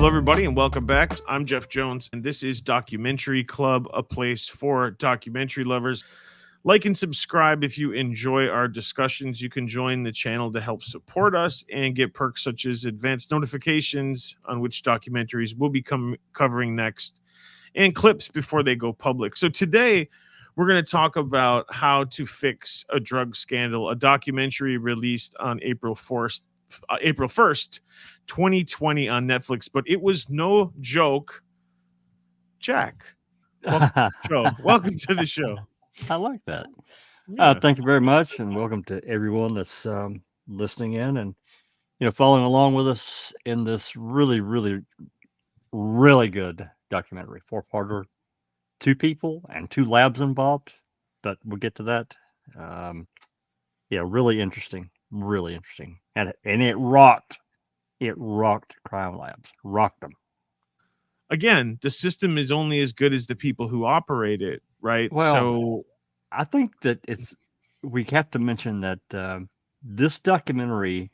Hello, everybody, and welcome back. I'm Jeff Jones, and this is Documentary Club, a place for documentary lovers. Like and subscribe if you enjoy our discussions. You can join the channel to help support us and get perks such as advanced notifications on which documentaries we'll be covering next and clips before they go public. So today, we're going to talk about How to Fix a Drug Scandal, a documentary released on April 1st, 2020 on Netflix. But it was no joke. Jack, welcome to the show. I like that. Yeah. Thank you very much, and welcome to everyone that's listening in and following along with us in this really, really, really good documentary. Four-parter, two people and two labs involved, but we'll get to that. Um, yeah, really interesting, and it rocked. It rocked crime labs, rocked them. Again, the system is only as good as the people who operate it, right? Well, So I think that we have to mention that this documentary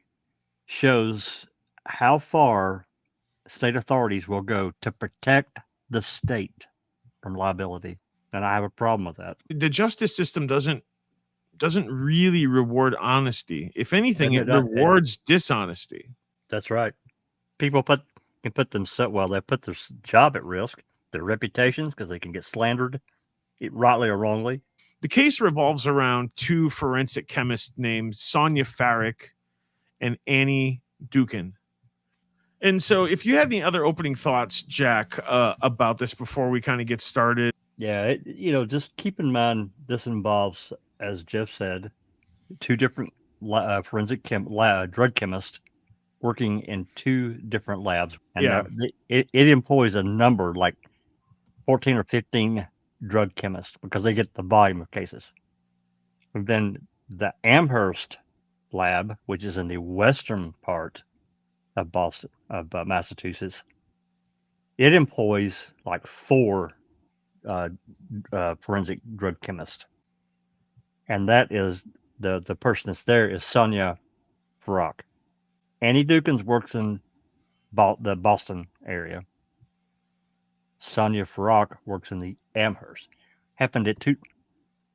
shows how far state authorities will go to protect the state from liability, and I have a problem with that. the justice system doesn't really reward honesty. If anything, And it rewards dishonesty. that's right. People can put themselves they put their job at risk, their reputations, because they can get slandered, rightly or wrongly. The case revolves around two forensic chemists named Sonia Farak and Annie Dookhan. And so, if you had any other opening thoughts, Jack, about this before we kind of get started. Yeah, just keep in mind this involves, as Jeff said, two different forensic drug chemists working in two different labs, and Yeah. it employs a number like 14 or 15 drug chemists because they get the volume of cases. And then the Amherst lab, which is in the western part of Boston, of Massachusetts, it employs like four forensic drug chemists, and that is the person that's there is Sonia Farak. Annie Dukins works in the Boston area. Sonia Farak works in the Amherst. Happened at two,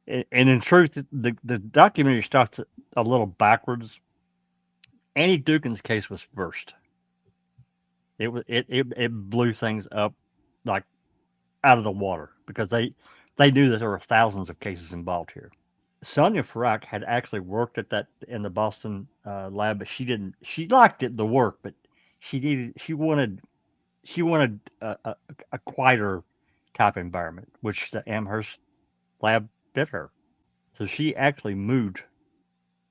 and in truth, the documentary starts a little backwards. Annie Dukin's case was first. It blew things up like out of the water because they knew that there were thousands of cases involved here. Sonia Farak had actually worked at that in the Boston lab, but she didn't. She liked the work, but she wanted a quieter type environment, which the Amherst lab fit her. So she actually moved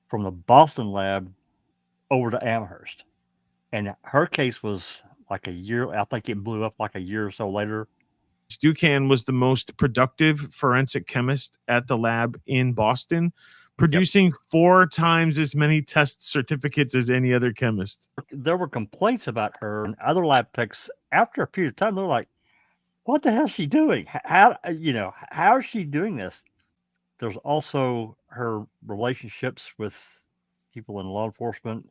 from the Boston lab over to Amherst, and her case was like a year. I think it blew up like a year or so later. Dookhan was the most productive forensic chemist at the lab in Boston, producing 4 times as many test certificates as any other chemist. There were complaints about her, and other lab techs after a period of time they're like, "What the hell is she doing? How is she doing this?" There's also her relationships with people in law enforcement,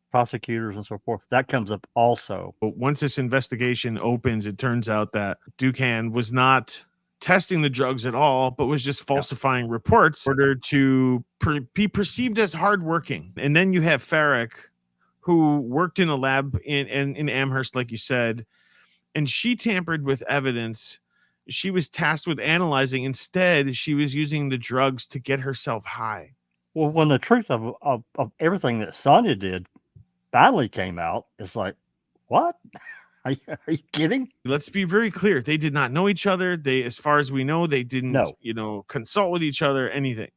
prosecutors, and so forth. That comes up also. Once this investigation opens, it turns out that Dookhan was not testing the drugs at all, but was just falsifying reports in order to be perceived as hardworking. And then you have Farak, who worked in a lab in Amherst, like you said, and she tampered with evidence she was tasked with analyzing. Instead, she was using the drugs to get herself high. Well, when the truth of everything that Sonia did finally came out, it's like, what? Are you kidding? Let's be very clear. They did not know each other. They, as far as we know, they didn't, No. Consult with each other, anything.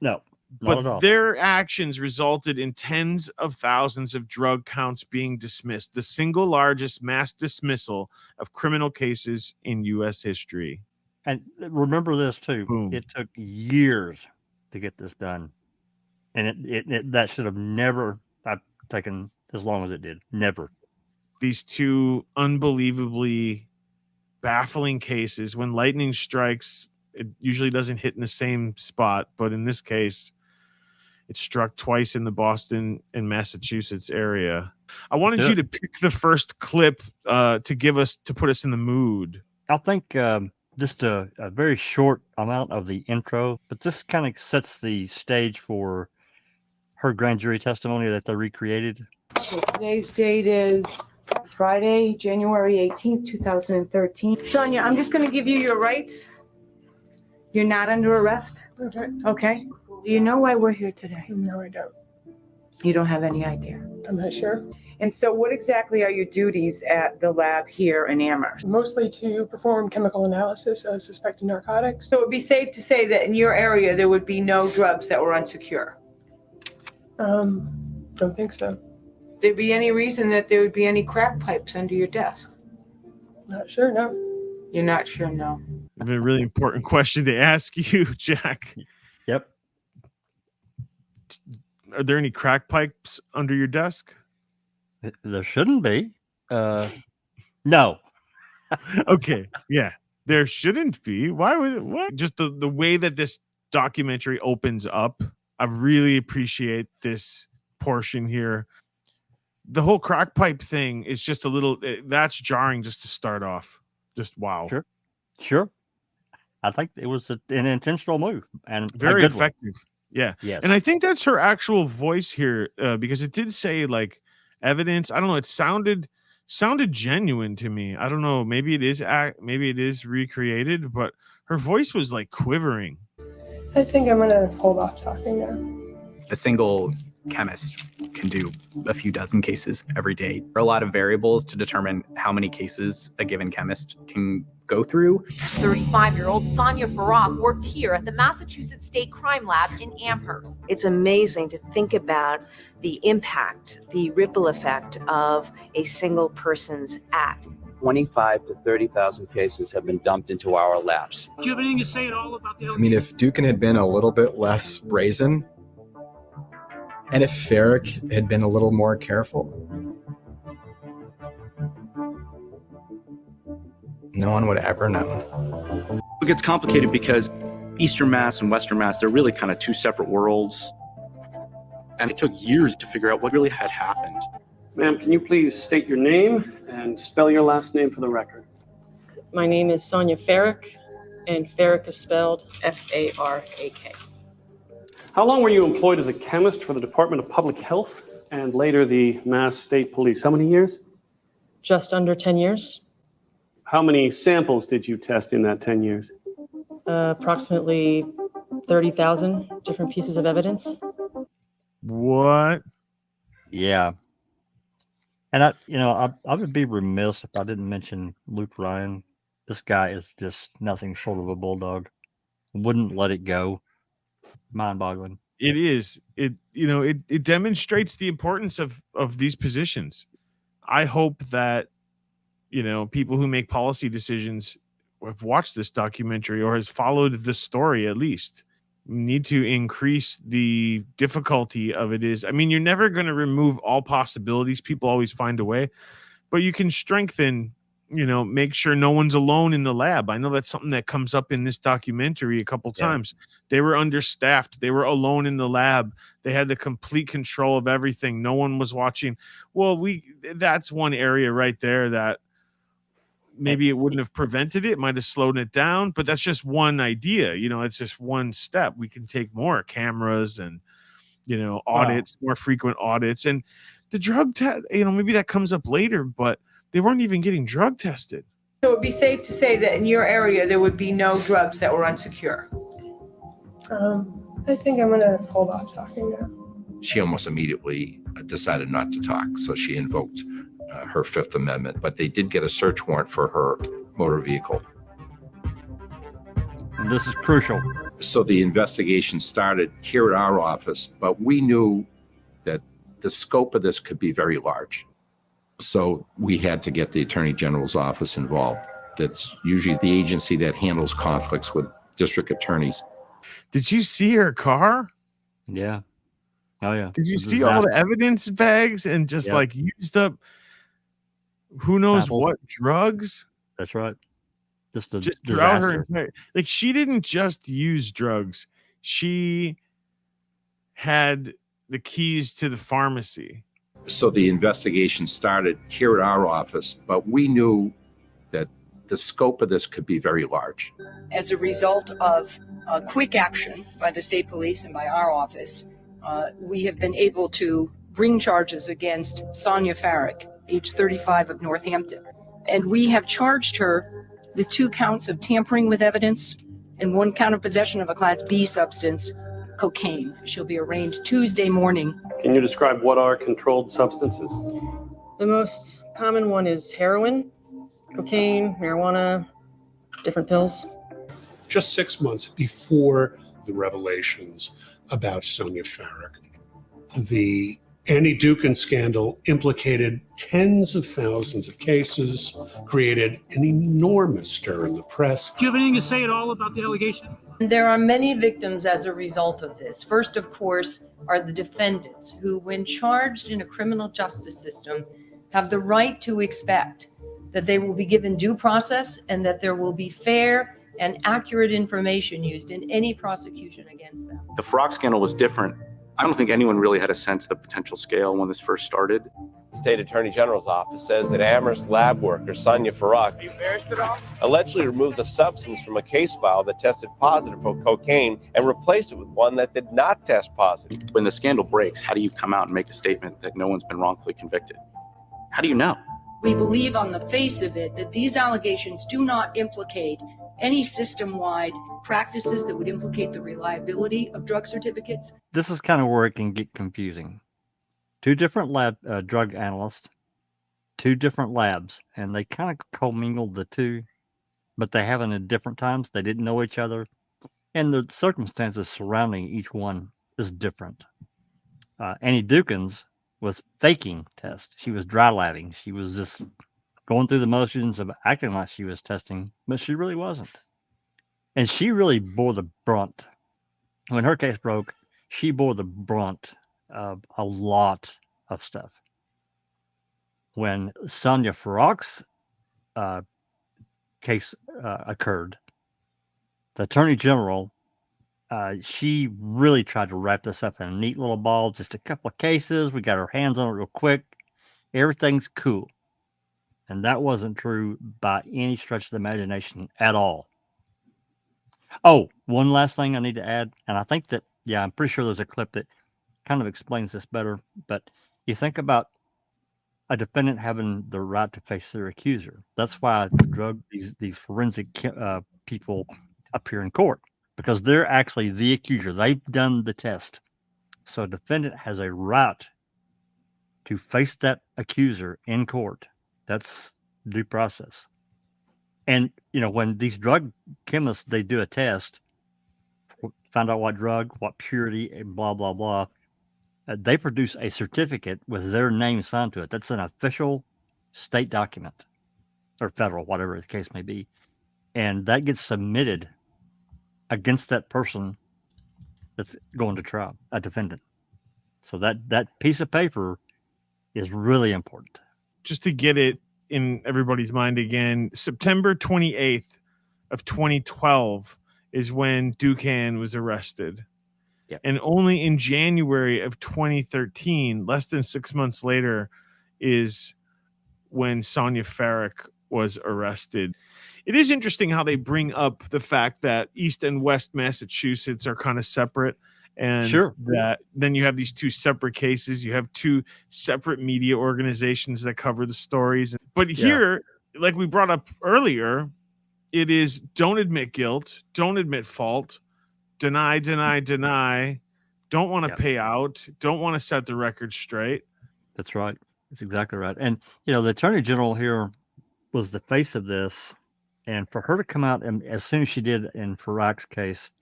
No, but not at all. Their actions resulted in tens of thousands of drug counts being dismissed, the single largest mass dismissal of criminal cases in U.S. history. And remember this too. Boom. It took years to get this done, and that should have never taken as long as it did. Never. These two unbelievably baffling cases. When lightning strikes, it usually doesn't hit in the same spot, but in this case, It struck twice in the Boston and Massachusetts area. I wanted do you it. to pick the first clip to put us in the mood. I think just a very short amount of the intro, but this kind of sets the stage for her grand jury testimony that they recreated. So today's date is Friday, January 18th, 2013. Sonia, I'm just going to give you your rights. You're not under arrest? Okay. Do you know why we're here today? No, I don't. You don't have any idea. I'm not sure. And so what exactly are your duties at the lab here in Amherst? Mostly to perform chemical analysis of suspected narcotics. So it would be safe to say that in your area there would be no drugs that were unsecure? Don't think so. There'd be any reason that there would be any crack pipes under your desk? Not sure, no. You're not sure, no. A really important question to ask you, Jack. Yep. Are there any crack pipes under your desk? There shouldn't be. No. Okay. Yeah. There shouldn't be. Why would it? What? Just the way that this documentary opens up. I really appreciate this portion here. The whole crack pipe thing is just a little, that's jarring just to start off. Just wow. Sure. I think it was an intentional move and Very a good effective. one. Yeah. Yes. And I think that's her actual voice here because it did say like evidence. I don't know. It sounded genuine to me. I don't know. Maybe it is recreated, but her voice was like quivering. I think I'm going to hold off talking now. A single chemist can do a few dozen cases every day. There are a lot of variables to determine how many cases a given chemist can go through. 35-year-old Sonia Farak worked here at the Massachusetts State Crime Lab in Amherst. It's amazing to think about the impact, the ripple effect of a single person's act. 25 to 30,000 cases have been dumped into our labs. Do you have anything to say at all about the? I mean, if Dookhan had been a little bit less brazen, and if Farak had been a little more careful, no one would ever know. It gets complicated because Eastern Mass and Western Mass, they're really kind of two separate worlds. And it took years to figure out what really had happened. Ma'am, can you please state your name and spell your last name for the record? My name is Sonia Farak, and Farak is spelled F-A-R-A-K. How long were you employed as a chemist for the Department of Public Health and later the Mass State Police? How many years? Just under 10 years. How many samples did you test in that 10 years? Approximately 30,000 different pieces of evidence. What? Yeah. And I would be remiss if I didn't mention Luke Ryan. This guy is just nothing short of a bulldog. Wouldn't let it go. Mind-boggling. It is. It demonstrates the importance of these positions. I hope that people who make policy decisions have watched this documentary or has followed the story at least. Need to increase the difficulty of it. Is, I mean, you're never going to remove all possibilities. People always find a way, but you can strengthen, make sure no one's alone in the lab. I know that's something that comes up in this documentary a couple times. They were understaffed. They were alone in the lab. They had the complete control of everything. No one was watching. Well, that's one area right there that maybe it wouldn't have prevented it. It might have slowed it down, but that's just one idea. It's just one step. We can take more cameras and, audits, more frequent audits. And the drug test, maybe that comes up later, but they weren't even getting drug tested. So it would be safe to say that in your area there would be no drugs that were unsecure? I think I'm going to hold off talking now. She almost immediately decided not to talk, so she invoked her Fifth Amendment, but they did get a search warrant for her motor vehicle. And this is crucial. So the investigation started here at our office, but we knew that the scope of this could be very large. So we had to get the Attorney General's office involved. That's usually the agency that handles conflicts with district attorneys. Did you see her car? Yeah. Oh, yeah. Did you see all the evidence bags and just like used up who knows Sample. what drugs? That's right. Just throughout her entire, like, she didn't just use drugs. She had the keys to the pharmacy. So the investigation started here at our office, but we knew that the scope of this could be very large. As a result of quick action by the state police and by our office, we have been able to bring charges against Sonia Farak, age 35, of Northampton. And we have charged her with 2 counts of tampering with evidence and 1 count of possession of a Class B substance, cocaine. She'll be arraigned Tuesday morning. Can you describe what are controlled substances? The most common one is heroin, cocaine, marijuana, different pills. Just 6 months before the revelations about Sonia Farak, the Annie Dookhan scandal implicated tens of thousands of cases, created an enormous stir in the press. Do you have anything to say at all about the allegation? There are many victims as a result of this. First, of course, are the defendants who, when charged in a criminal justice system, have the right to expect that they will be given due process and that there will be fair and accurate information used in any prosecution against them. The Farak scandal was different. I don't think anyone really had a sense of the potential scale when this first started. The State Attorney General's office says that Amherst lab worker Sonia Farak allegedly removed the substance from a case file that tested positive for cocaine and replaced it with one that did not test positive. When the scandal breaks, how do you come out and make a statement that no one's been wrongfully convicted? How do you know? We believe on the face of it that these allegations do not implicate any system-wide practices that would implicate the reliability of drug certificates. This is kind of where it can get confusing. 2 different lab drug analysts, 2 different labs, and they kind of commingled the 2, but they haven't at different times. They didn't know each other, and the circumstances surrounding each one is different. Annie Dookhan's was faking tests. She was dry labbing. She was just going through the motions of acting like she was testing, but she really wasn't. And she really bore the brunt. When her case broke, she bore the brunt of a lot of stuff. When Sonia Farak's case occurred, the Attorney General, she really tried to wrap this up in a neat little ball, just a couple of cases. We got our hands on it real quick. Everything's cool. And that wasn't true by any stretch of the imagination at all. Oh, one last thing I need to add, and I think that, yeah, I'm pretty sure there's a clip that kind of explains this better, but you think about a defendant having the right to face their accuser. That's why these forensic people appear in court, because they're actually the accuser. They've done the test. So a defendant has a right to face that accuser in court. That's due process. And, you know, when these drug chemists, they do a test, find out what drug, what purity, and blah, blah, blah, they produce a certificate with their name signed to it. That's an official state document, or federal, whatever the case may be. And that gets submitted against that person that's going to trial, a defendant. So that piece of paper is really important. Just to get it in everybody's mind again, September 28th of 2012 is when Dookhan was arrested. Yep. And only in January of 2013, less than 6 months later, is when Sonia Farak was arrested. It is interesting how they bring up the fact that East and West Massachusetts are kind of separate. And Sure. that then you have these 2 separate cases. You have 2 separate media organizations that cover the stories. But here, like we brought up earlier, it is don't admit guilt, don't admit fault, deny, don't want to pay out, don't want to set the record straight. That's right. That's exactly right. And, you know, the Attorney General here was the face of this. And for her to come out and as soon as she did in Farak's case,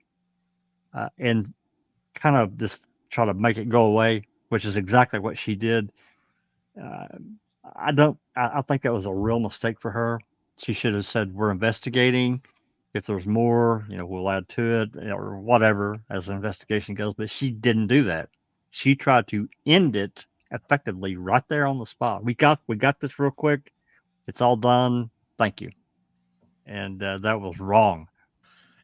and kind of just try to make it go away, which is exactly what she did. I think that was a real mistake for her. She should have said, we're investigating. If there's more, you know, we'll add to it, or whatever as the investigation goes. But she didn't do that. She tried to end it effectively right there on the spot. We got this real quick. It's all done. Thank you. And that was wrong.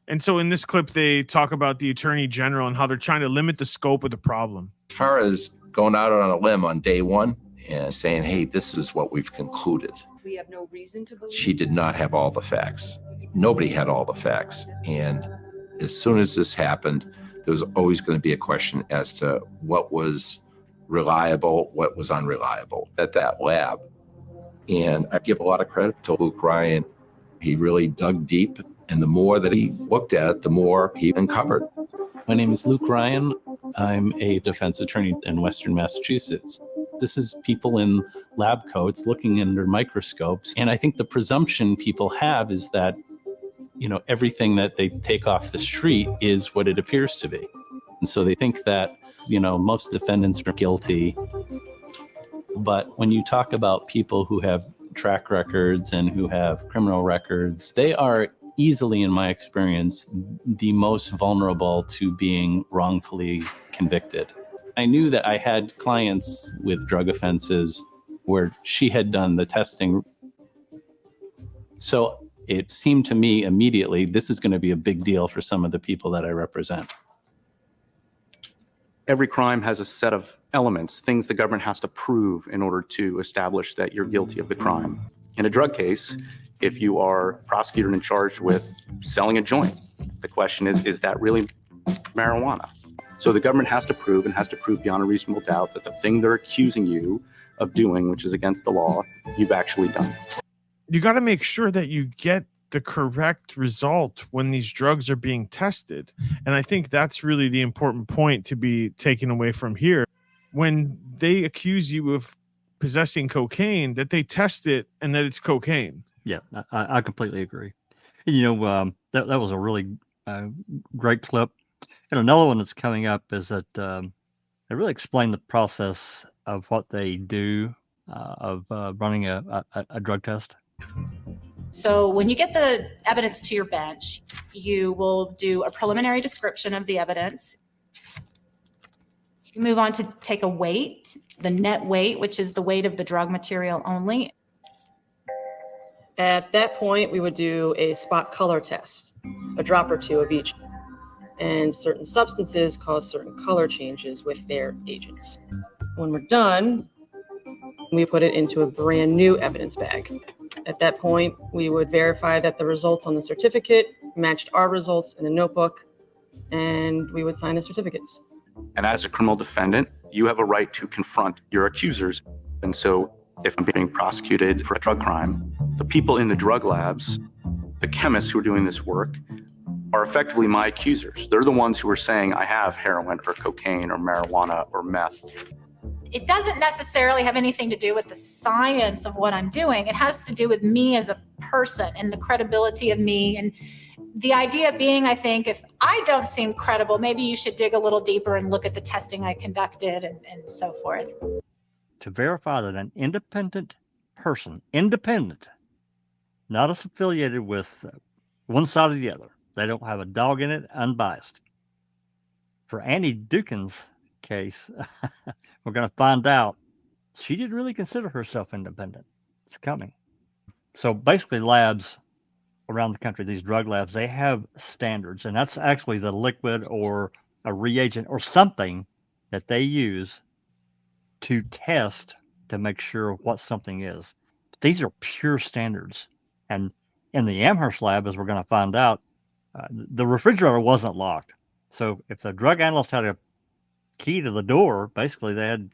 And so in this clip, they talk about the Attorney General and how they're trying to limit the scope of the problem. As far as going out on a limb on day one and saying, hey, this is what we've concluded. We have no reason to believe. She did not have all the facts. Nobody had all the facts. And as soon as this happened, there was always going to be a question as to what was reliable, what was unreliable at that lab. And I give a lot of credit to Luke Ryan. He really dug deep, and the more that he looked at it, the more he uncovered. My name is Luke Ryan. I'm a defense attorney in Western Massachusetts. This is people in lab coats looking under microscopes. And I think the presumption people have is that, you know, everything that they take off the street is what it appears to be. And so they think that, you know, most defendants are guilty. But when you talk about people who have track records and who have criminal records, they are easily, in my experience, the most vulnerable to being wrongfully convicted. I knew that I had clients with drug offenses where she had done the testing. So it seemed to me immediately, this is going to be a big deal for some of the people that I represent. Every crime has a set of elements, things the government has to prove in order to establish that you're guilty of the crime. In a drug case, if you are prosecuted and charged with selling a joint, the question is that really marijuana? So the government has to prove, and has to prove beyond a reasonable doubt, that the thing they're accusing you of doing, which is against the law, you've actually done. You got to make sure that you get the correct result when these drugs are being tested. And I think that's really the important point to be taken away from here. When they accuse you of possessing cocaine, that they test it and that it's cocaine. Yeah, I completely agree. You know, that was a really great clip. And another one that's coming up is that they really explain the process of what they do of running a drug test. So when you get the evidence to your bench, you will do a preliminary description of the evidence. You move on to take a weight, the net weight, which is the weight of the drug material only. At that point, we would do a spot color test, a drop or two of each. And certain substances cause certain color changes with their agents. When we're done, we put it into a brand new evidence bag. At that point, we would verify that the results on the certificate matched our results in the notebook, and we would sign the certificates. And as a criminal defendant, you have a right to confront your accusers. And so if I'm being prosecuted for a drug crime, the people in the drug labs, the chemists who are doing this work, are effectively my accusers. They're the ones who are saying I have heroin or cocaine or marijuana or meth. It doesn't necessarily have anything to do with the science of what I'm doing. It has to do with me as a person and the credibility of me. And the idea being, I think, if I don't seem credible, maybe you should dig a little deeper and look at the testing I conducted and so forth. To verify that an independent person, independent, not affiliated with one side or the other, they don't have a dog in it, unbiased. For Annie Dookhan's case, we're going to find out she didn't really consider herself independent. It's coming. So basically labs around the country, these drug labs, they have standards, and that's actually the liquid or a reagent or something that they use to test to make sure what something is. These are pure standards. And in the Amherst lab, as we're going to find out, the refrigerator wasn't locked. So if the drug analyst had a key to the door, basically they had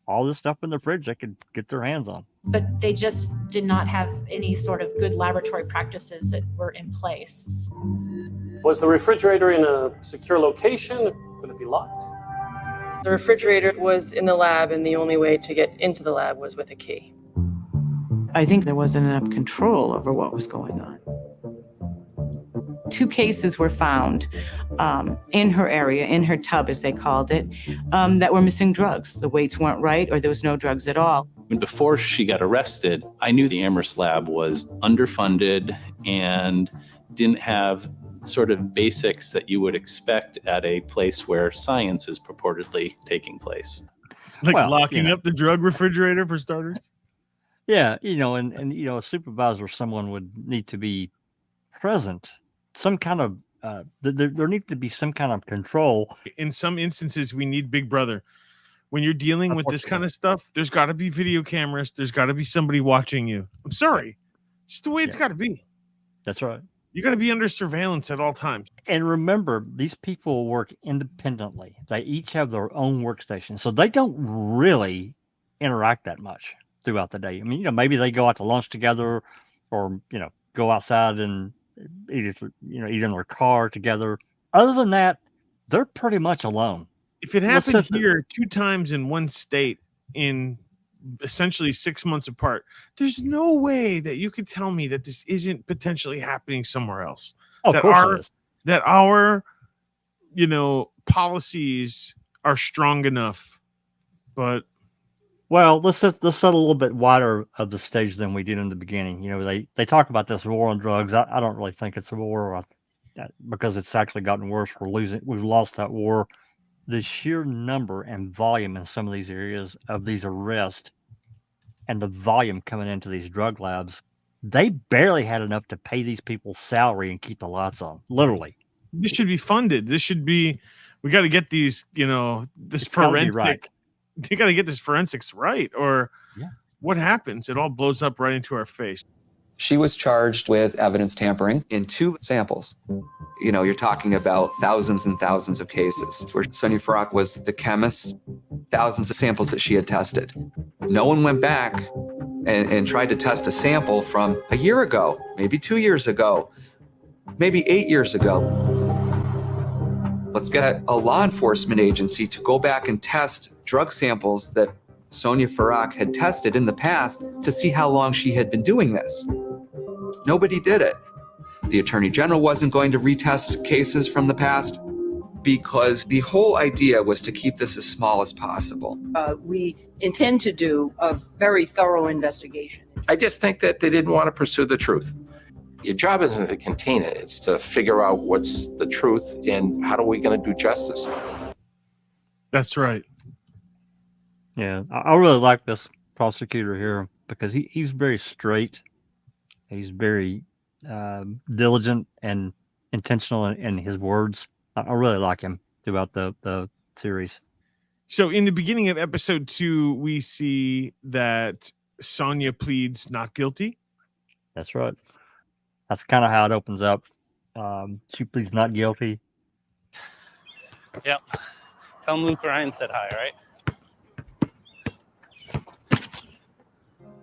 all this stuff in the fridge they could get their hands on. But they just did not have any sort of good laboratory practices that were in place. Was the refrigerator in a secure location? Would it be locked? The refrigerator was in the lab, and the only way to get into the lab was with a key. I think there wasn't enough control over what was going on. 2 cases were found in her area, in her tub, as they called it, that were missing drugs. The weights weren't right, or there was no drugs at all. Before she got arrested, I knew the Amherst lab was underfunded and didn't have sort of basics that you would expect at a place where science is purportedly taking place. Like locking up the drug refrigerator, for starters? Yeah, and a supervisor, someone would need to be present, some kind of there needs to be some kind of control. In some instances, we need Big Brother. When you're dealing with this kind of stuff, there's got to be video cameras. There's got to be somebody watching you. I'm sorry. It's the way it's got to be. That's right. You got to be under surveillance at all times. And remember, these people work independently. They each have their own workstation, so they don't really interact that much throughout the day. I mean, maybe they go out to lunch together, or go outside and eat in their car together. Other than that, they're pretty much alone. If it happened here 2 times in one state in essentially 6 months apart, there's no way that you could tell me that this isn't potentially happening somewhere else. Of course it is. That our policies are strong enough. But well, let's set a little bit wider of the stage than we did in the beginning. They talk about this war on drugs. I don't really think it's a war because it's actually gotten worse. We've lost that war. The sheer number and volume in some of these areas of these arrests and the volume coming into these drug labs, they barely had enough to pay these people's salary and keep the lights on, literally. This should be funded. We got to get these, this forensic, right. You got to get this forensics right, or what happens? It all blows up right into our face. She was charged with evidence tampering in 2 samples. You're talking about thousands and thousands of cases where Sonia Farak was the chemist, thousands of samples that she had tested. No one went back and tried to test a sample from a year ago, maybe 2 years ago, maybe 8 years ago. Let's get a law enforcement agency to go back and test drug samples that Sonia Farak had tested in the past to see how long she had been doing this. Nobody did it. The Attorney General wasn't going to retest cases from the past because the whole idea was to keep this as small as possible. We intend to do a very thorough investigation. I just think that they didn't want to pursue the truth. Your job isn't to contain it. It's to figure out what's the truth and how are we going to do justice. That's right. Yeah, I really like this prosecutor here because he's very straight. He's very diligent and intentional in his words. I really like him throughout the series. So in the beginning of episode 2, we see that Sonia pleads not guilty. That's right. That's kind of how it opens up. She pleads not guilty. Yep. Tell him Luke Ryan said hi, right?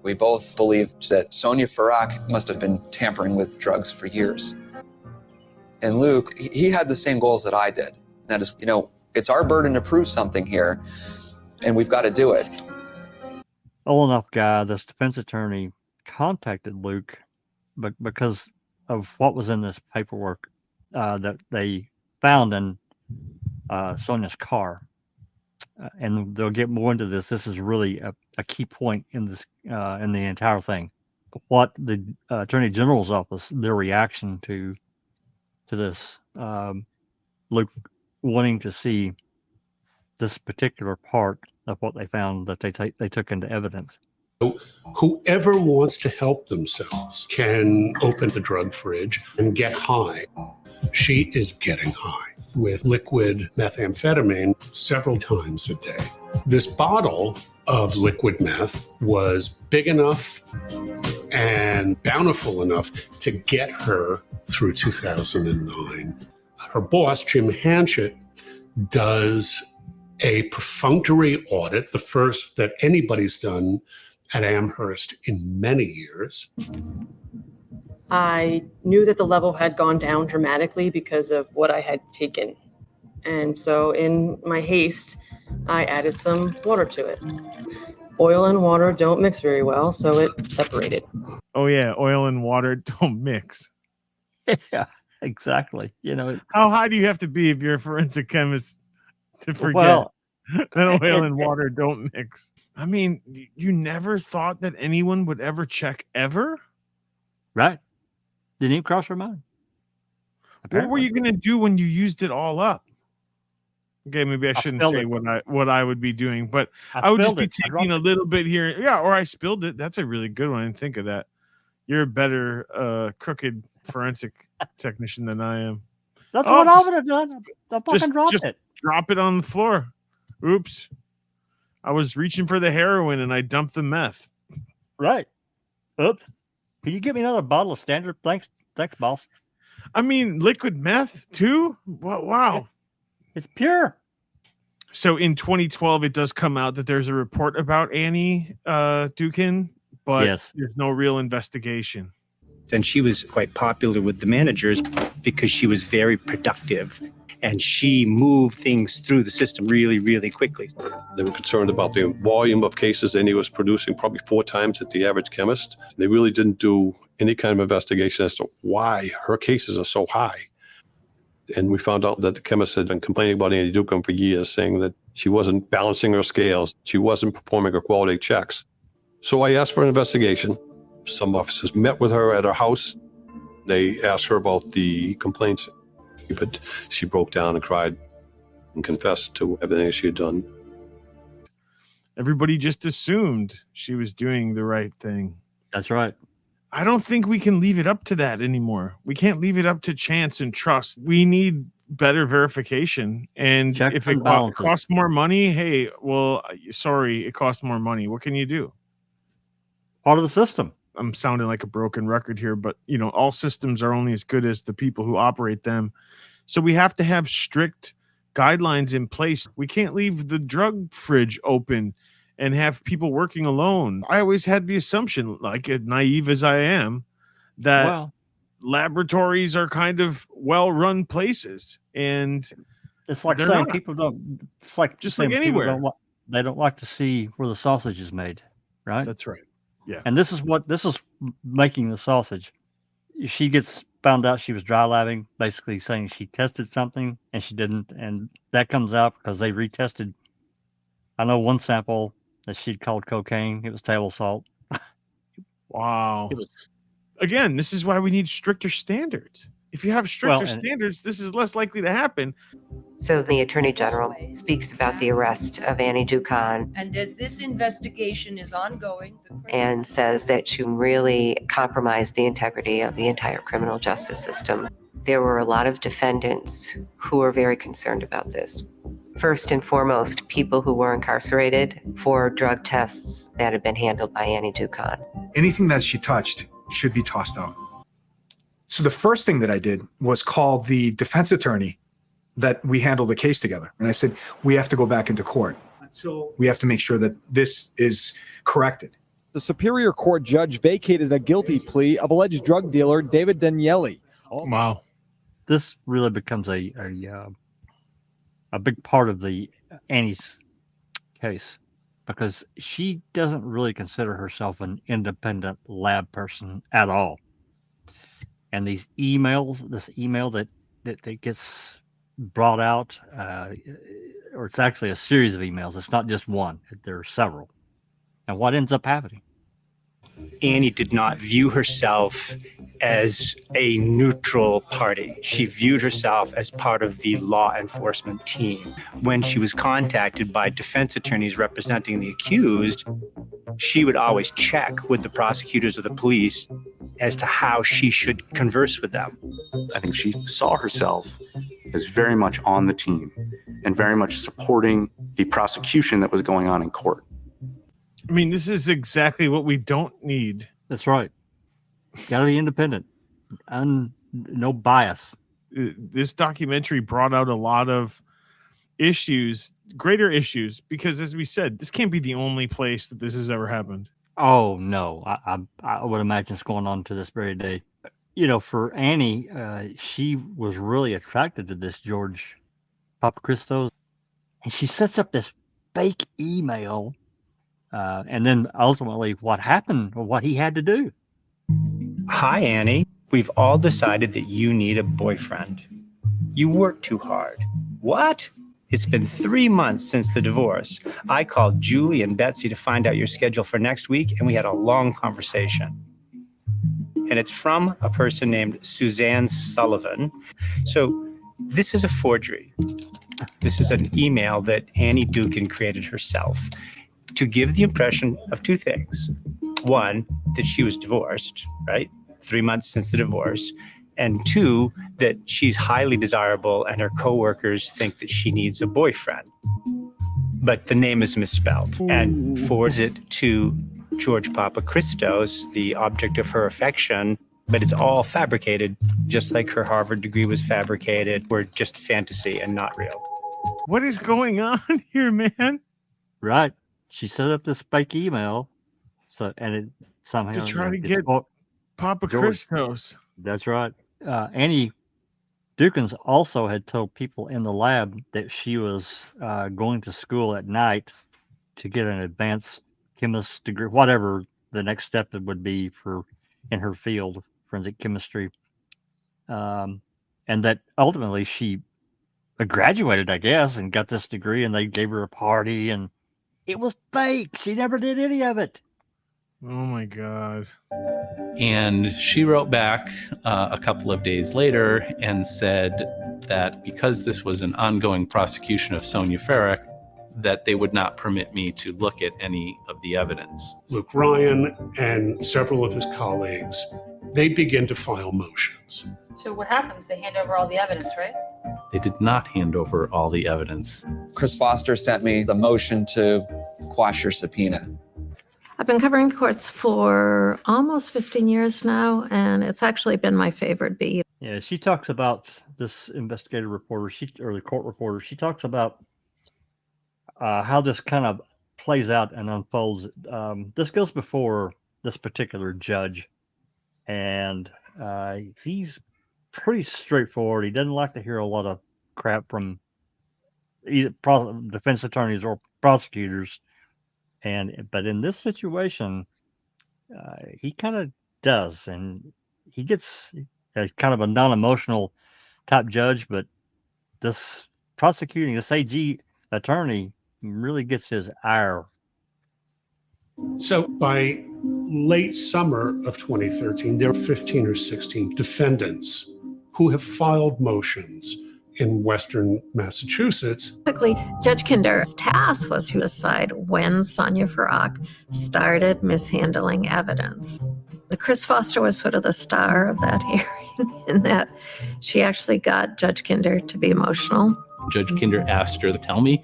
We both believed that Sonia Farak must have been tampering with drugs for years. And Luke, he had the same goals that I did. That is, it's our burden to prove something here, and we've got to do it. Old enough guy, this defense attorney contacted Luke because of what was in this paperwork that they found in Sonia's car. And they'll get more into this. This is really a key point in this in the entire thing. What the Attorney General's office, their reaction to this, Luke wanting to see this particular part of what they found that they took into evidence. Whoever wants to help themselves can open the drug fridge and get high. She is getting high with liquid methamphetamine several times a day. This bottle of liquid meth was big enough and bountiful enough to get her through 2009. Her boss, Jim Hanchett, does a perfunctory audit, the first that anybody's done at Amherst in many years. I knew that the level had gone down dramatically because of what I had taken. And so in my haste, I added some water to it. Oil and water don't mix very well, so it separated. Oh yeah, oil and water don't mix. Yeah, exactly. How high do you have to be if you're a forensic chemist to forget that oil and water don't mix? I mean, you never thought that anyone would ever check ever? Right. Didn't even cross your mind. Apparently. What were you going to do when you used it all up? Okay, maybe I shouldn't say what I would be doing, but I would just be taking a little bit here. Yeah, or I spilled it. That's a really good one. I didn't think of that. You're a better crooked forensic technician than I am. That's Oh, what I would have done. I fucking just dropped just it. drop it on the floor. Oops. I was reaching for the heroin and I dumped the meth. Right. Oops. Can you get me another bottle of standard? Thanks, boss. I mean, liquid meth too? Wow. It's pure. So in 2012, it does come out that there's a report about Annie Dookhan, but Yes. there's no real investigation. And she was quite popular with the managers because she was very productive and she moved things through the system really, really quickly. They were concerned about the volume of cases Annie was producing, probably 4 times at the average chemist. They really didn't do any kind of investigation as to why her cases are so high. And we found out that the chemist had been complaining about Annie Dookhan for years, saying that she wasn't balancing her scales, she wasn't performing her quality checks. So I asked for an investigation. Some officers met with her at her house. They asked her about the complaints, but she broke down and cried and confessed to everything she had done. Everybody just assumed she was doing the right thing. That's right. I don't think we can leave it up to that anymore. We can't leave it up to chance and trust. We need better verification. And Checks if it and balances. costs more money, hey, well, sorry, it costs more money. What can you do? Part of the system. I'm sounding like a broken record here, but all systems are only as good as the people who operate them. So we have to have strict guidelines in place. We can't leave the drug fridge open and have people working alone. I always had the assumption, like naive as I am, that laboratories are kind of well-run places, and it's like they're saying not. people don't. It's like Just saying like people anywhere. they don't like to see where the sausage is made, right? That's right. Yeah. And this is making the sausage. She gets found out she was dry labbing, basically saying she tested something and she didn't, and that comes out because they retested. I know one sample that she'd called cocaine. It was table salt. Wow. It was. Again, this is why we need stricter standards. If you have stricter standards, this is less likely to happen. So the Attorney General speaks about the arrest of Annie Dookhan And as this investigation is ongoing, and says that she really compromised the integrity of the entire criminal justice system. There were a lot of defendants who were very concerned about this. First and foremost, people who were incarcerated for drug tests that had been handled by Annie Dookhan. Anything that she touched should be tossed out. So the first thing that I did was call the defense attorney that we handled the case together. And I said, we have to go back into court. We have to make sure that this is corrected. The Superior Court judge vacated a guilty plea of alleged drug dealer David Daniele. Wow. This really becomes a big part of the Annie's case, because she doesn't really consider herself an independent lab person at all. And these emails, this email that gets brought out, or it's actually a series of emails. It's not just one. There are several. And what ends up happening? Annie did not view herself as a neutral party. She viewed herself as part of the law enforcement team. When she was contacted by defense attorneys representing the accused, she would always check with the prosecutors or the police as to how she should converse with them. I think she saw herself as very much on the team and very much supporting the prosecution that was going on in court. I mean, this is exactly what we don't need. That's right. Got to be independent, no bias. This documentary brought out a lot of issues, greater issues, because as we said, this can't be the only place that this has ever happened. Oh no, I would imagine it's going on to this very day. For Annie, she was really attracted to this George Papachristos, and she sets up this fake email, and then ultimately what happened, or what he had to do. Hi, Annie. We've all decided that you need a boyfriend. You work too hard. What? It's been 3 months since the divorce. I called Julie and Betsy to find out your schedule for next week, and we had a long conversation. And it's from a person named Suzanne Sullivan. So this is a forgery. This is an email that Annie Dookhan created herself to give the impression of two things. One, that she was divorced, right? 3 months since the divorce. And two, that she's highly desirable and her coworkers think that she needs a boyfriend. But the name is misspelled and forwards it to George Papachristos, the object of her affection, but it's all fabricated, just like her Harvard degree was fabricated. We're just fantasy and not real. What is going on here, man? Right. She set up this fake email, and it somehow To try to gets get caught- Papa George. Christos. That's right. Annie Dookhan also had told people in the lab that she was going to school at night to get an advanced chemist degree, whatever the next step would be in her field, forensic chemistry, and that ultimately she graduated, I guess, and got this degree, and they gave her a party, and it was fake. She never did any of it. Oh my God. And she wrote back a couple of days later and said that because this was an ongoing prosecution of Sonia Farak, that they would not permit me to look at any of the evidence. Luke Ryan and several of his colleagues, they begin to file motions. So what happens? They hand over all the evidence, right? They did not hand over all the evidence. Chris Foster sent me the motion to quash your subpoena. I've been covering the courts for almost 15 years now, and it's actually been my favorite beat. Yeah, she talks about this investigative reporter, or the court reporter. She talks about how this kind of plays out and unfolds. This goes before this particular judge, and he's pretty straightforward. He doesn't like to hear a lot of crap from either defense attorneys or prosecutors. But in this situation, he kind of does, and he gets kind of a non-emotional type judge. But this AG attorney really gets his ire. So by late summer of 2013, there are 15 or 16 defendants who have filed motions in Western Massachusetts. Basically, Judge Kinder's task was to decide when Sonia Farak started mishandling evidence. Chris Foster was sort of the star of that hearing in that she actually got Judge Kinder to be emotional. Judge Kinder asked her to tell me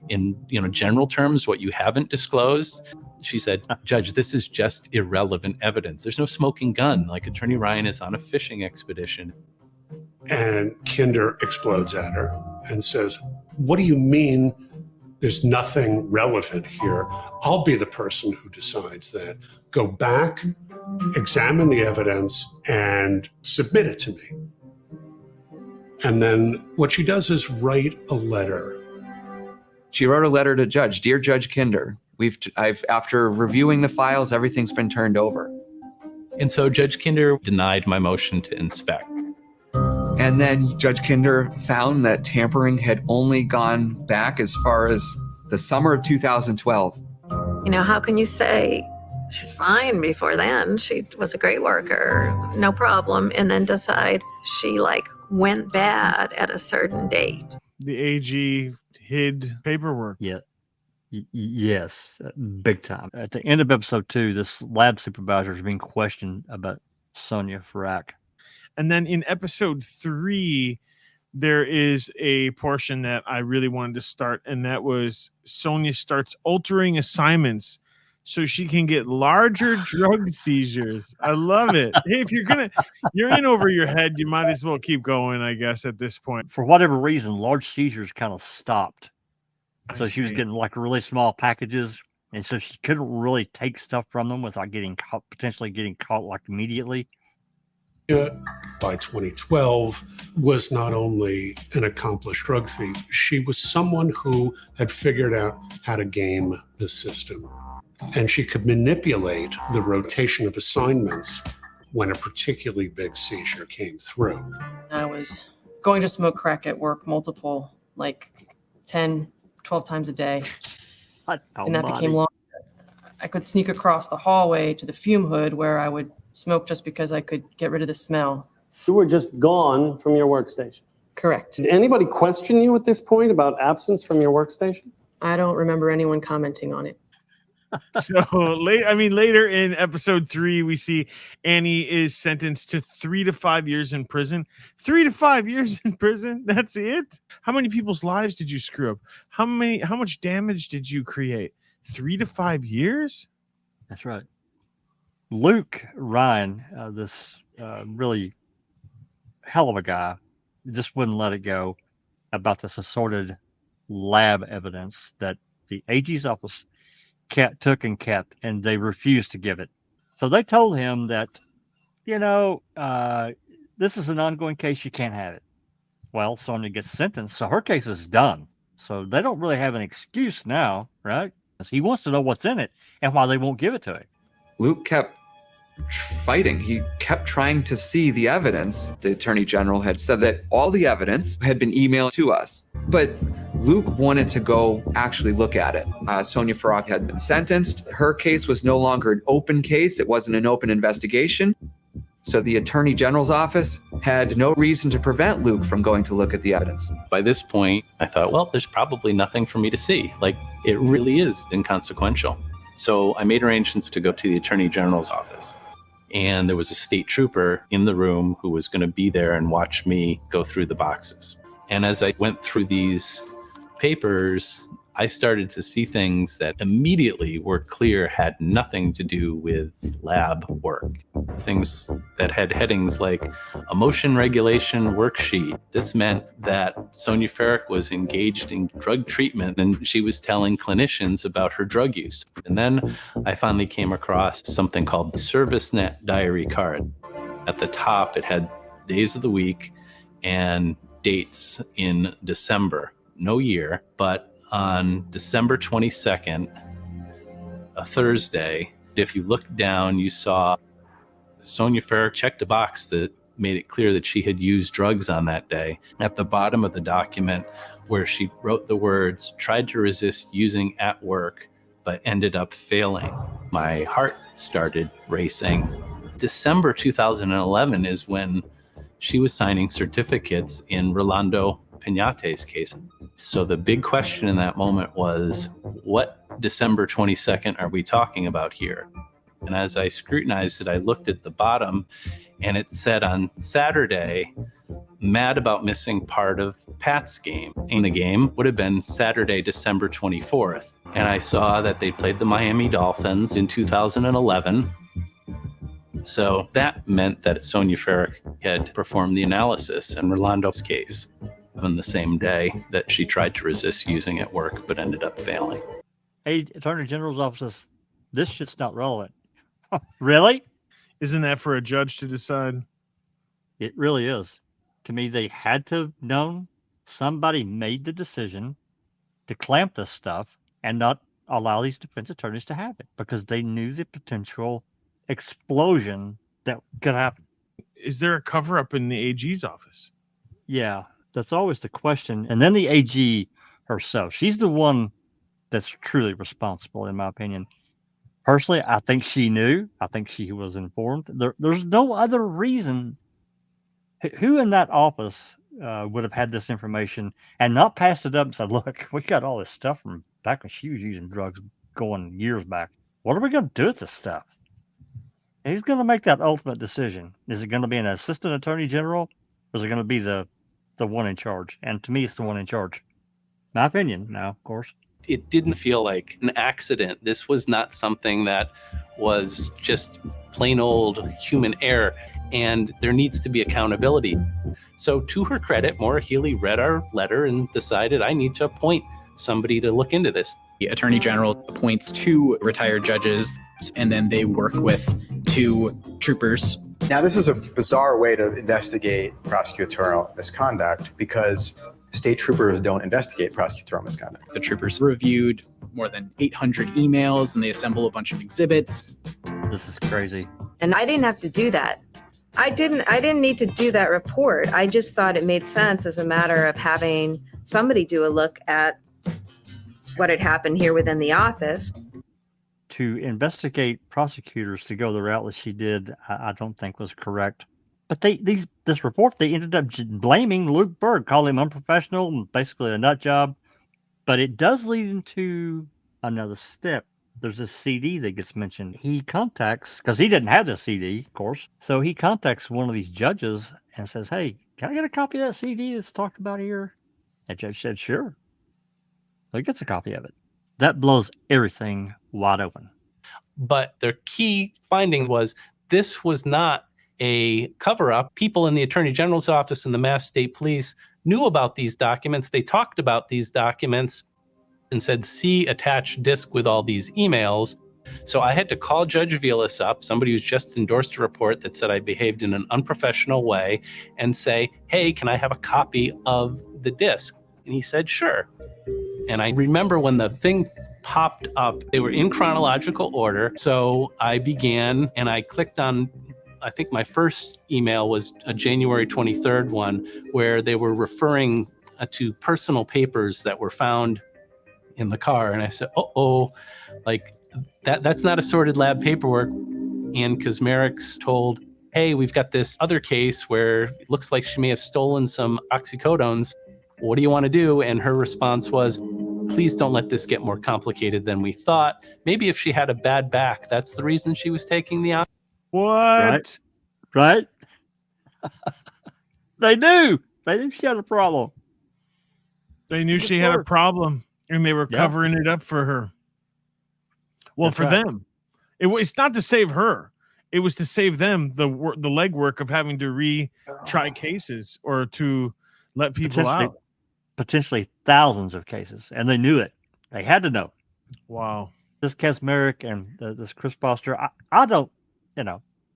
in general terms what you haven't disclosed. She said, Judge, this is just irrelevant evidence. There's no smoking gun, like Attorney Ryan is on a fishing expedition. And Kinder explodes at her and says, what do you mean there's nothing relevant here? I'll be the person who decides that. Go back, examine the evidence, and submit it to me. And then what she does is write a letter. She wrote a letter to Judge, Dear Judge Kinder, after reviewing the files, everything's been turned over. And so Judge Kinder denied my motion to inspect. And then Judge Kinder found that tampering had only gone back as far as the summer of 2012. How can you say she's fine before then? She was a great worker, no problem, and then decide she went bad at a certain date. The AG hid paperwork. Yeah. Yes, big time. At the end of episode 2, this lab supervisor is being questioned about Sonia Farak. And then in episode 3, there is a portion that I really wanted to start, and that was Sonia starts altering assignments so she can get larger drug seizures. I love it. Hey, if you're in over your head, you might as well keep going, I guess, at this point. For whatever reason, large seizures kind of stopped. So she was getting really small packages, and so she couldn't really take stuff from them without potentially getting caught immediately. By 2012, was not only an accomplished drug thief, she was someone who had figured out how to game the system. And she could manipulate the rotation of assignments when a particularly big seizure came through. I was going to smoke crack at work multiple, 10, 12 times a day. And that became long. I could sneak across the hallway to the fume hood where I would smoke just because I could get rid of the smell. You were just gone from your workstation. Correct. Did anybody question you at this point about absence from your workstation? I don't remember anyone commenting on it. So later in episode 3, we see Annie is sentenced to 3 to 5 years in prison. 3 to 5 years in prison. That's it. How many people's lives did you screw up? How much damage did you create? 3 to 5 years? That's right. Luke Ryan, this really hell of a guy, just wouldn't let it go about this assorted lab evidence that the AG's office took and kept, and they refused to give it. So they told him that, this is an ongoing case, you can't have it. Well, Sonia gets sentenced, so her case is done. So they don't really have an excuse now, right? He wants to know what's in it and why they won't give it to him. Luke kept fighting. He kept trying to see the evidence. The Attorney General had said that all the evidence had been emailed to us, but Luke wanted to go actually look at it. Sonia Farak had been sentenced. Her case was no longer an open case. It wasn't an open investigation. So the Attorney General's office had no reason to prevent Luke from going to look at the evidence. By this point, I thought, well, there's probably nothing for me to see. Like, it really is inconsequential. So I made arrangements to go to the Attorney General's office. And there was a state trooper in the room who was going to be there and watch me go through the boxes. And as I went through these papers, I started to see things that immediately were clear had nothing to do with lab work. Things that had headings like a motion regulation worksheet. This meant that Sonia Farak was engaged in drug treatment and she was telling clinicians about her drug use. And then I finally came across something called the ServiceNet diary card. At the top, it had days of the week and dates in December, no year, but on December 22nd, a Thursday, if you looked down, you saw Sonia Farak checked a box that made it clear that she had used drugs on that day. At the bottom of the document, where she wrote the words, tried to resist using at work, but ended up failing. My heart started racing. December 2011 is when she was signing certificates in Rolando Piñate's case. So the big question in that moment was, what December 22nd are we talking about here? And as I scrutinized it, I looked at the bottom and it said on Saturday, mad about missing part of Pat's game. And the game would have been Saturday, December 24th. And I saw that they played the Miami Dolphins in 2011. So that meant that Sonia Farak had performed the analysis in Rolando's case on the same day that she tried to resist using at work, but ended up failing. Hey, Attorney General's office says, this shit's not relevant. Really? Isn't that for a judge to decide? It really is. To me, they had to have known somebody made the decision to clamp this stuff and not allow these defense attorneys to have it because they knew the potential explosion that could happen. Is there a cover-up in the AG's office? Yeah, that's always the question. And then the AG herself, she's the one that's truly responsible, in my opinion. Personally, I think she knew. I think she was informed. There's no other reason. Who in that office would have had this information and not passed it up and said, look, we got all this stuff from back when she was using drugs going years back. What are we going to do with this stuff? Who's going to make that ultimate decision? Is it going to be an assistant attorney general? Or is it going to be the one in charge? And to me, it's the one in charge. My opinion now, of course. It didn't feel like an accident. This was not something that was just plain old human error, and there needs to be accountability. So to her credit, Maura Healey read our letter and decided I need to appoint somebody to look into this. The Attorney General appoints 2 retired judges, and then they work with 2 troopers. Now, this is a bizarre way to investigate prosecutorial misconduct because state troopers don't investigate prosecutorial misconduct. The troopers reviewed more than 800 emails and they assemble a bunch of exhibits. This is crazy. And I didn't have to do that. I didn't need to do that report. I just thought it made sense as a matter of having somebody do a look at what had happened here within the office. To investigate prosecutors to go the route that she did, I don't think was correct. But this report, they ended up blaming Luke Berg, calling him unprofessional and basically a nut job. But it does lead into another step. there's this CD that gets mentioned. He contacts, because he didn't have the CD, of course. So he contacts one of these judges and says, "Hey, can I get a copy of that CD that's talked about here?" And judge said, "Sure." So he gets a copy of it. That blows everything wide open. But their key finding was this was not a cover-up. People in the Attorney General's office and the Mass State Police knew about these documents. They talked about these documents and said, "See attached disk with all these emails." So I had to call Judge Vilas up, somebody who's just endorsed a report that said I behaved in an unprofessional way, and say, "Hey, can I have a copy of the disk?" And he said, "Sure." And I remember when the thing popped up, they were in chronological order. So I began and I clicked on, I think my first email was a January 23rd one, where they were referring to personal papers that were found in the car. And I said, like that's not assorted lab paperwork. And Kazmarik's told, "Hey, we've got this other case where it looks like she may have stolen some oxycodones. What do you want to do?" And her response was, "Please don't let this get more complicated than we thought. Maybe if she had a bad back, that's the reason she was taking the What? Right? They knew. They knew she had a problem. They knew she had a problem, and they were covering it up for her. Well, That's for right. them, it's not to save her. It was to save them the legwork of having to retry cases or to let people out. Potentially thousands of cases, and they knew it. They had to know. Wow. This Kazmarek and this Chris Foster, I don't,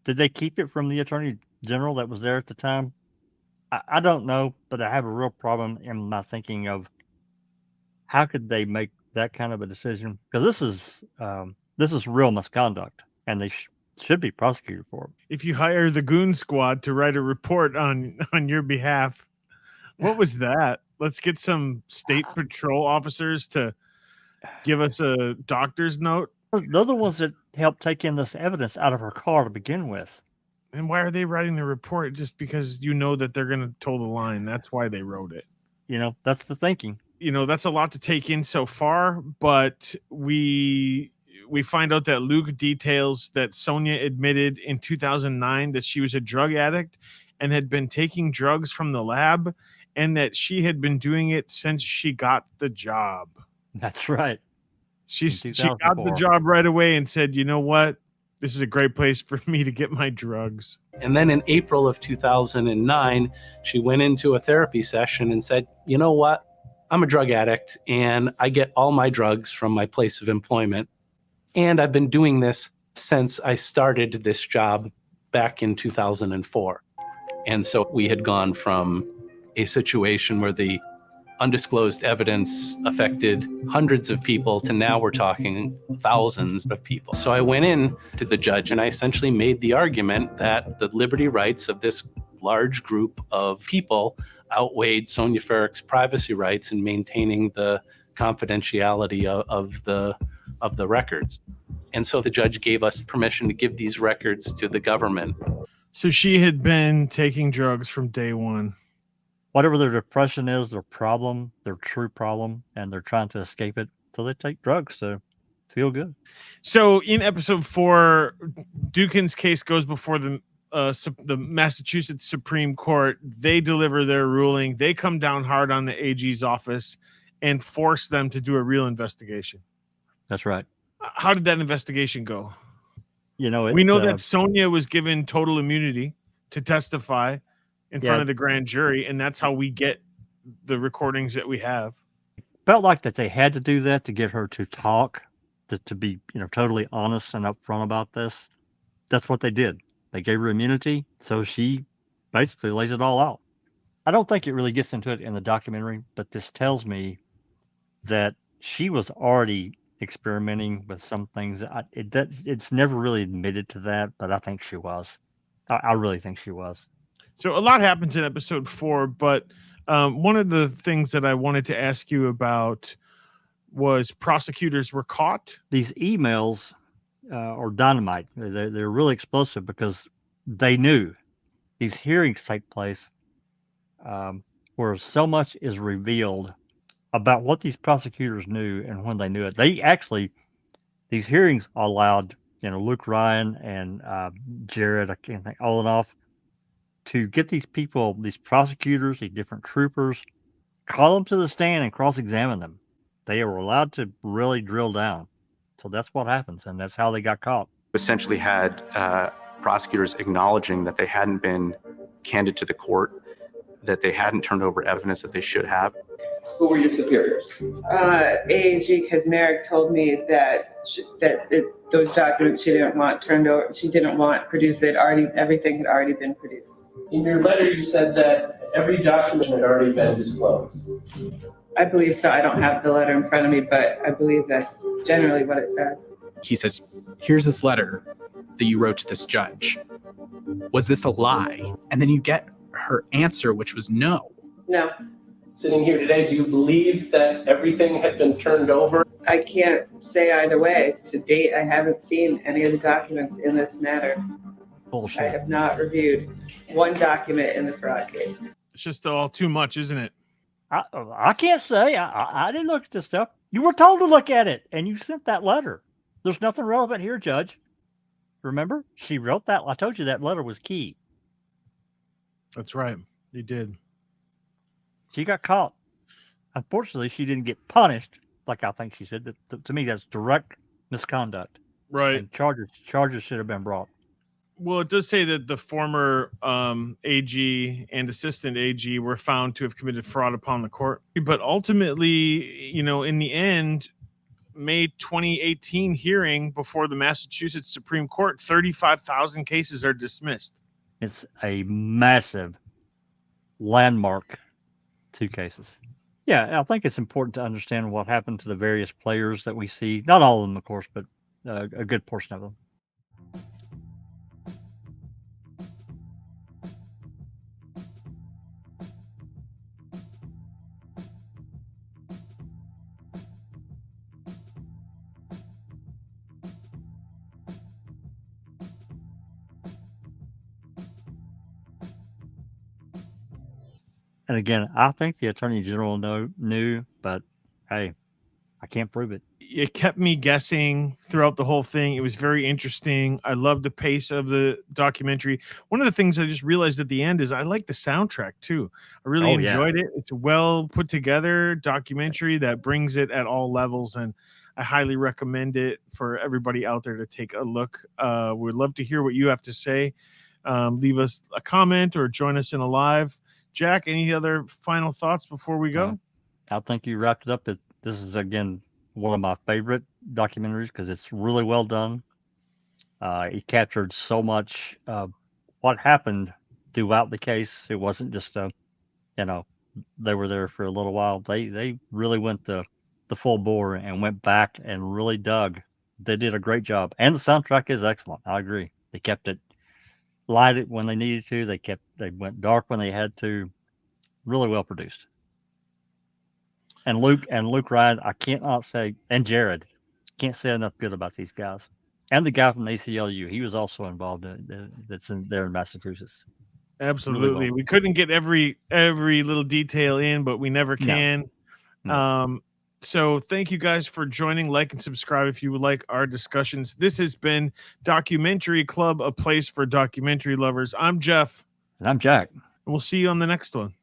did they keep it from the Attorney General that was there at the time? I don't know, but I have a real problem in my thinking of how could they make that kind of a decision? Because this is real misconduct, and they should be prosecuted for it. If you hire the goon squad to write a report on your behalf, what was that? Let's get some state patrol officers to give us a doctor's note. They're the ones that helped take in this evidence out of her car to begin with. And why are they writing the report? Just because you know that they're going to toe the line. That's why they wrote it. That's the thinking. That's a lot to take in so far, but we find out that Luke details that Sonia admitted in 2009 that she was a drug addict and had been taking drugs from the lab, and that she had been doing it since she got the job. That's right. She got the job right away and said, "You know what? This is a great place for me to get my drugs." And then in April of 2009, she went into a therapy session and said, "You know what? I'm a drug addict and I get all my drugs from my place of employment. And I've been doing this since I started this job back in 2004. And so we had gone from a situation where the undisclosed evidence affected hundreds of people to now we're talking thousands of people. So I went in to the judge and I essentially made the argument that the liberty rights of this large group of people outweighed Sonia Farak's privacy rights in maintaining the confidentiality of the records. And so the judge gave us permission to give these records to the government. So she had been taking drugs from day one. Whatever their depression is, their problem, their true problem, and they're trying to escape it. So they take drugs to feel good. So in episode 4, Dookhan's case goes before the Massachusetts Supreme Court. They deliver their ruling. They come down hard on the AG's office and force them to do a real investigation. That's right. How did that investigation go? We know that Sonia was given total immunity to testify in front of the grand jury, and that's how we get the recordings that we have. Felt like that they had to do that to get her to talk, to be totally honest and upfront about this. That's what they did. They gave her immunity, so she basically lays it all out. I don't think it really gets into it in the documentary, but this tells me that she was already experimenting with some things. It's never really admitted to that, but I think she was. I really think she was. So a lot happens in episode 4, but one of the things that I wanted to ask you about was prosecutors were caught. These emails are dynamite. They're really explosive because they knew these hearings take place where so much is revealed about what these prosecutors knew and when they knew it. They actually these hearings allowed, Luke Ryan and Jared, I can't think, Olenoff, to get these people, these prosecutors, these different troopers, call them to the stand and cross-examine them. They were allowed to really drill down. So that's what happens, and that's how they got caught. Essentially had prosecutors acknowledging that they hadn't been candid to the court, that they hadn't turned over evidence that they should have. Who were your superiors? AAG Kazmarek told me that those documents she didn't want turned over. She didn't want produced. Everything had already been produced. In your letter, you said that every document had already been disclosed. I believe so. I don't have the letter in front of me, but I believe that's generally what it says. He says, here's this letter that you wrote to this judge. Was this a lie? And then you get her answer, which was no. No. Sitting here today, do you believe that everything had been turned over? I can't say either way. To date, I haven't seen any of the documents in this matter. Bullshit. I have not reviewed one document in the fraud case. It's just all too much, isn't it? I can't say. I didn't look at this stuff. You were told to look at it, and you sent that letter. There's nothing relevant here, Judge. Remember? She wrote that. I told you that letter was key. That's right. You did. She got caught. Unfortunately, she didn't get punished, like I think she said. To me, that's direct misconduct. Right. And charges should have been brought. Well, it does say that the former AG and assistant AG were found to have committed fraud upon the court. But ultimately, in the end, May 2018 hearing before the Massachusetts Supreme Court, 35,000 cases are dismissed. It's a massive landmark 2 cases. Yeah, I think it's important to understand what happened to the various players that we see. Not all of them, of course, but a good portion of them. And again, I think the Attorney General knew, but hey, I can't prove it. It kept me guessing throughout the whole thing. It was very interesting. I love the pace of the documentary. One of the things I just realized at the end is I like the soundtrack too. I really enjoyed it. It's a well put together documentary that brings it at all levels, and I highly recommend it for everybody out there to take a look. We'd love to hear what you have to say. Leave us a comment or join us in a live. Jack, any other final thoughts before we go? I think you wrapped it up. This is, again, one of my favorite documentaries because it's really well done. It captured so much of what happened throughout the case. It wasn't just they were there for a little while. They really went the full bore and went back and really dug. They did a great job. And the soundtrack is excellent. I agree. They kept it lighted when they needed to. They went dark when they had to. Really well produced. And Luke Ryan, I cannot say, and Jared, can't say enough good about these guys. And the guy from ACLU, he was also involved. That's there in Massachusetts. Absolutely, really well. We couldn't get every little detail in, but we never can. No. So thank you guys for joining. Like and subscribe if you would like our discussions. This has been Documentary Club, a place for documentary lovers. I'm Jeff. And I'm Jack. And we'll see you on the next one.